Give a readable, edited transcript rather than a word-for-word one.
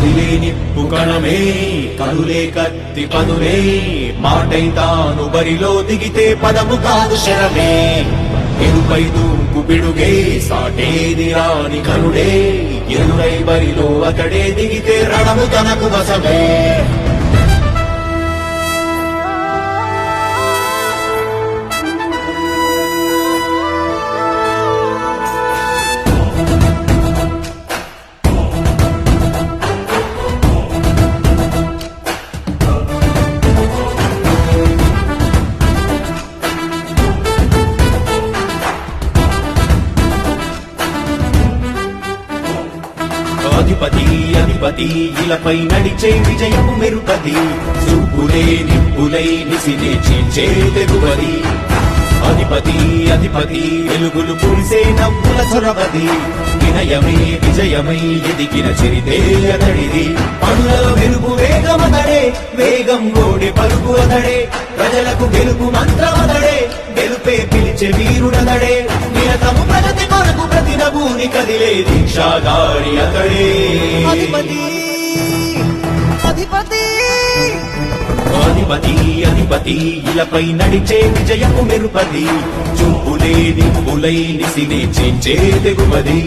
కదిలే నిప్పు కణమే కనులే కత్తి పదులే మాటై తాను బరిలో దిగితే పదము కాదు శరమే ఎరుపై దూకు పిడుగే సాటేది రాని కనుడే ఎరురై బరిలో అతడే దిగితే రణము తనకు వశమే అధిపతి అధిపతి ఇలపై నడిచే విజయము మెరుపది చూపులే నిప్పులై నిసినే చీల్చే తెగువది అధిపతి అధిపతి వెలుగులు కురిసే నవ్వుల చొరవది వినయమై విజయమై ఎదిగిన చరితే అతడిది పనులలో వెలుగు వేగమతడే వేగం గోడె పలుకు అతడే ప్రజలకు గెలుపు మంత్రమతడే గెలుపే పిలిచే వీరుడతడే నిరతము ప్రగతి కొరకు ప్రతి నభూని కదిలే దీక్షాధారి అతడే అధిపతి అధిపతి అధిపతి అధిపతి ఇలపై నడిచే విజయము మెరుపది చూపులే నిప్పులై నిసినే చేంచే తెగువది